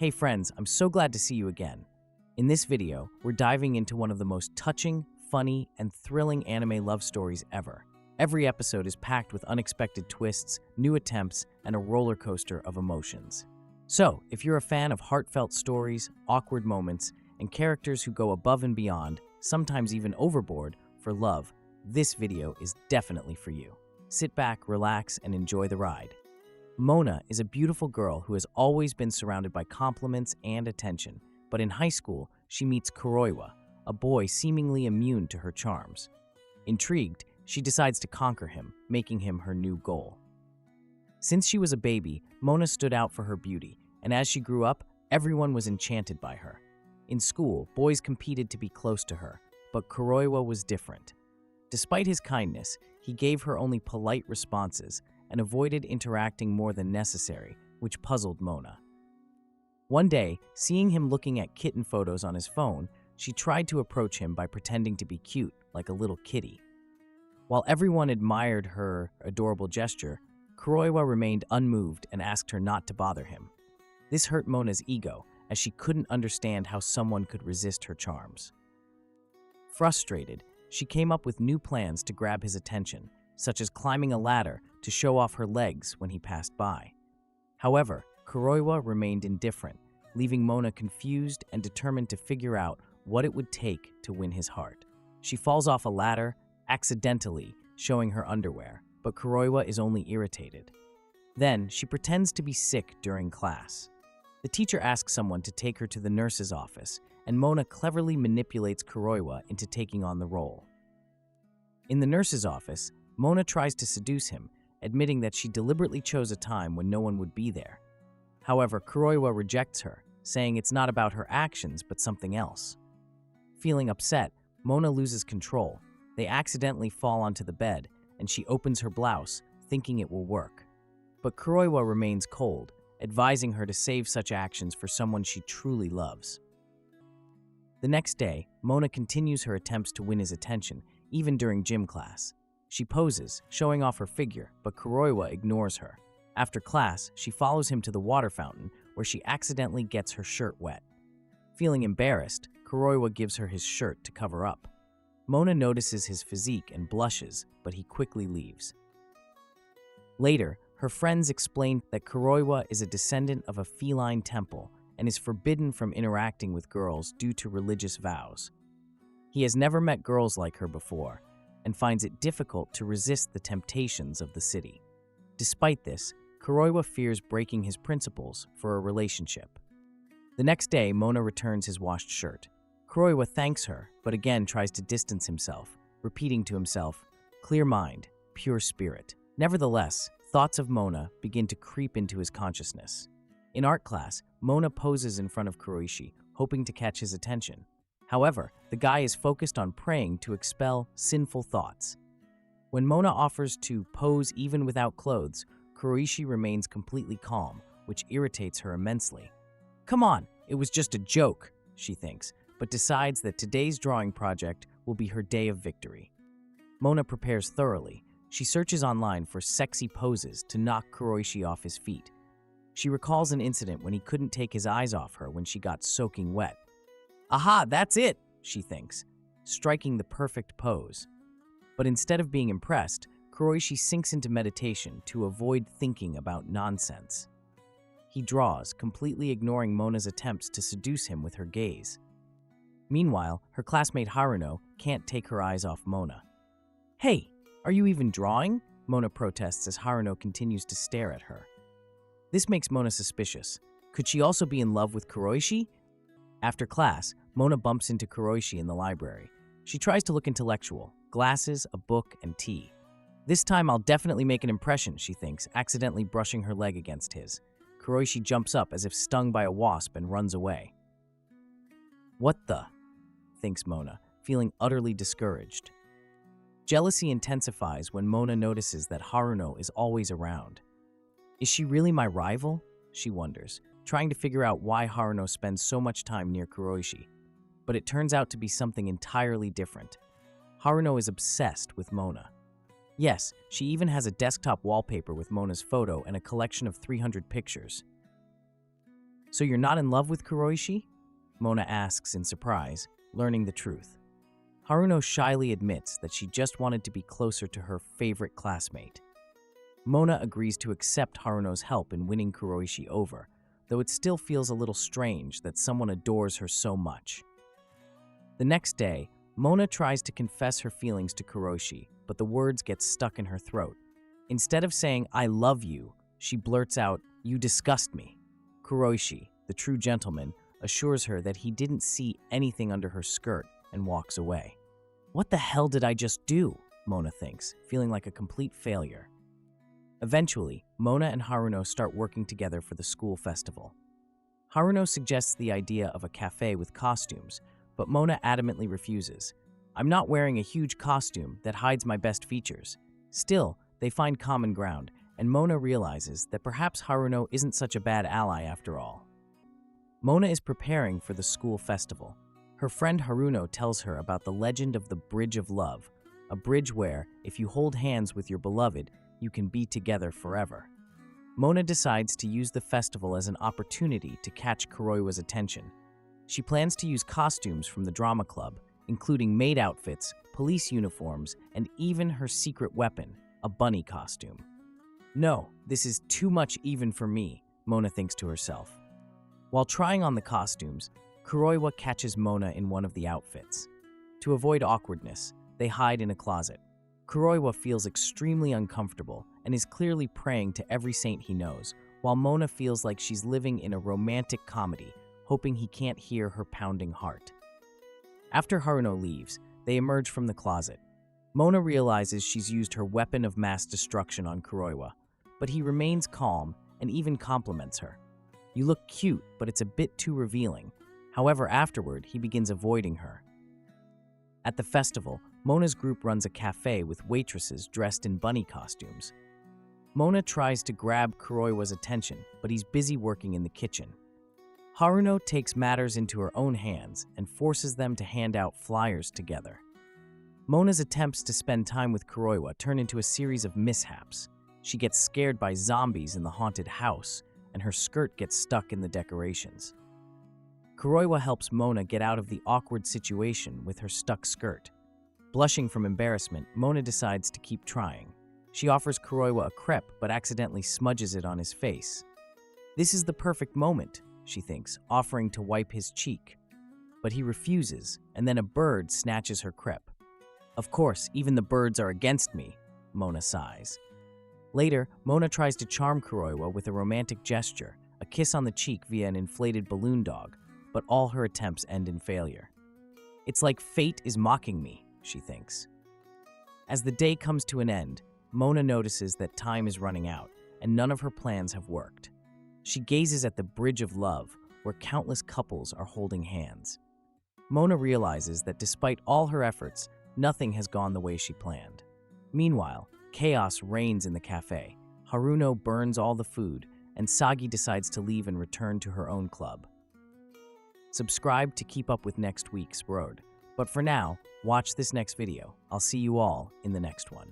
Hey friends, I'm so glad to see you again. In this video, we're diving into one of the most touching, funny, and thrilling anime love stories ever. Every episode is packed with unexpected twists, new attempts, and a roller coaster of emotions. So, if you're a fan of heartfelt stories, awkward moments, and characters who go above and beyond, sometimes even overboard, for love, this video is definitely for you. Sit back, relax, and enjoy the ride. Mona is a beautiful girl who has always been surrounded by compliments and attention, but in high school, she meets Kuroiwa, a boy seemingly immune to her charms. Intrigued, she decides to conquer him, making him her new goal. Since she was a baby, Mona stood out for her beauty, and as she grew up, everyone was enchanted by her. In school, boys competed to be close to her, but Kuroiwa was different. Despite his kindness, he gave her only polite responses and avoided interacting more than necessary, which puzzled Mona. One day, seeing him looking at kitten photos on his phone, she tried to approach him by pretending to be cute, like a little kitty. While everyone admired her adorable gesture, Kuroiwa remained unmoved and asked her not to bother him. This hurt Mona's ego, as she couldn't understand how someone could resist her charms. Frustrated, she came up with new plans to grab his attention, such as climbing a ladder to show off her legs when he passed by. However, Kuroiwa remained indifferent, leaving Mona confused and determined to figure out what it would take to win his heart. She falls off a ladder, accidentally showing her underwear, but Kuroiwa is only irritated. Then, she pretends to be sick during class. The teacher asks someone to take her to the nurse's office, and Mona cleverly manipulates Kuroiwa into taking on the role. In the nurse's office, Mona tries to seduce him, admitting that she deliberately chose a time when no one would be there. However, Kuroiwa rejects her, saying it's not about her actions but something else. Feeling upset, Mona loses control. They accidentally fall onto the bed, and she opens her blouse, thinking it will work. But Kuroiwa remains cold, advising her to save such actions for someone she truly loves. The next day, Mona continues her attempts to win his attention, even during gym class. She poses, showing off her figure, but Kuroiwa ignores her. After class, she follows him to the water fountain, where she accidentally gets her shirt wet. Feeling embarrassed, Kuroiwa gives her his shirt to cover up. Mona notices his physique and blushes, but he quickly leaves. Later, her friends explain that Kuroiwa is a descendant of a feline temple and is forbidden from interacting with girls due to religious vows. He has never met girls like her before, and finds it difficult to resist the temptations of the city. Despite this, Kuroiwa fears breaking his principles for a relationship. The next day, Mona returns his washed shirt. Kuroiwa thanks her, but again tries to distance himself, repeating to himself, "Clear mind, pure spirit." Nevertheless, thoughts of Mona begin to creep into his consciousness. In art class, Mona poses in front of Kuroishi, hoping to catch his attention. However, the guy is focused on praying to expel sinful thoughts. When Mona offers to pose even without clothes, Kuroishi remains completely calm, which irritates her immensely. "Come on, it was just a joke," she thinks, but decides that today's drawing project will be her day of victory. Mona prepares thoroughly. She searches online for sexy poses to knock Kuroishi off his feet. She recalls an incident when he couldn't take his eyes off her when she got soaking wet. "Aha, that's it," she thinks, striking the perfect pose. But instead of being impressed, Kuroishi sinks into meditation to avoid thinking about nonsense. He draws, completely ignoring Mona's attempts to seduce him with her gaze. Meanwhile, her classmate Haruno can't take her eyes off Mona. "Hey, are you even drawing?" Mona protests as Haruno continues to stare at her. This makes Mona suspicious. Could she also be in love with Kuroishi? After class, Mona bumps into Kuroishi in the library. She tries to look intellectual, glasses, a book, and tea. "This time I'll definitely make an impression," she thinks, accidentally brushing her leg against his. Kuroishi jumps up as if stung by a wasp and runs away. "What the?" thinks Mona, feeling utterly discouraged. Jealousy intensifies when Mona notices that Haruno is always around. "Is she really my rival?" she wonders, trying to figure out why Haruno spends so much time near Kuroishi. But it turns out to be something entirely different. Haruno is obsessed with Mona. Yes, she even has a desktop wallpaper with Mona's photo and a collection of 300 pictures. "So you're not in love with Kuroishi?" Mona asks in surprise, learning the truth. Haruno shyly admits that she just wanted to be closer to her favorite classmate. Mona agrees to accept Haruno's help in winning Kuroishi over, though it still feels a little strange that someone adores her so much. The next day, Mona tries to confess her feelings to Kuroishi, but the words get stuck in her throat. Instead of saying, "I love you," she blurts out, "You disgust me." Kuroishi, the true gentleman, assures her that he didn't see anything under her skirt and walks away. What the hell did I just do? Mona thinks, feeling like a complete failure. Eventually, Mona and Haruno start working together for the school festival. Haruno suggests the idea of a cafe with costumes, but Mona adamantly refuses. "I'm not wearing a huge costume that hides my best features." Still, they find common ground, and Mona realizes that perhaps Haruno isn't such a bad ally after all. Mona is preparing for the school festival. Her friend Haruno tells her about the legend of the Bridge of Love, a bridge where, if you hold hands with your beloved, you can be together forever. Mona decides to use the festival as an opportunity to catch Kuroiwa's attention. She plans to use costumes from the drama club, including maid outfits, police uniforms, and even her secret weapon, a bunny costume. "No, this is too much even for me," Mona thinks to herself. While trying on the costumes, Kuroiwa catches Mona in one of the outfits. To avoid awkwardness, they hide in a closet. Kuroiwa feels extremely uncomfortable and is clearly praying to every saint he knows, while Mona feels like she's living in a romantic comedy, hoping he can't hear her pounding heart. After Haruno leaves, they emerge from the closet. Mona realizes she's used her weapon of mass destruction on Kuroiwa, but he remains calm and even compliments her. "You look cute, but it's a bit too revealing." However, afterward, he begins avoiding her. At the festival, Mona's group runs a cafe with waitresses dressed in bunny costumes. Mona tries to grab Kuroiwa's attention, but he's busy working in the kitchen. Haruno takes matters into her own hands and forces them to hand out flyers together. Mona's attempts to spend time with Kuroiwa turn into a series of mishaps. She gets scared by zombies in the haunted house, and her skirt gets stuck in the decorations. Kuroiwa helps Mona get out of the awkward situation with her stuck skirt. Blushing from embarrassment, Mona decides to keep trying. She offers Kuroiwa a crepe but accidentally smudges it on his face. "This is the perfect moment," she thinks, offering to wipe his cheek. But he refuses, and then a bird snatches her crepe. "Of course, even the birds are against me," Mona sighs. Later, Mona tries to charm Kuroiwa with a romantic gesture, a kiss on the cheek via an inflated balloon dog, but all her attempts end in failure. "It's like fate is mocking me," she thinks. As the day comes to an end, Mona notices that time is running out, and none of her plans have worked. She gazes at the Bridge of Love, where countless couples are holding hands. Mona realizes that despite all her efforts, nothing has gone the way she planned. Meanwhile, chaos reigns in the cafe. Haruno burns all the food, and Sagi decides to leave and return to her own club. Subscribe to keep up with next week's road. But for now, watch this next video. I'll see you all in the next one.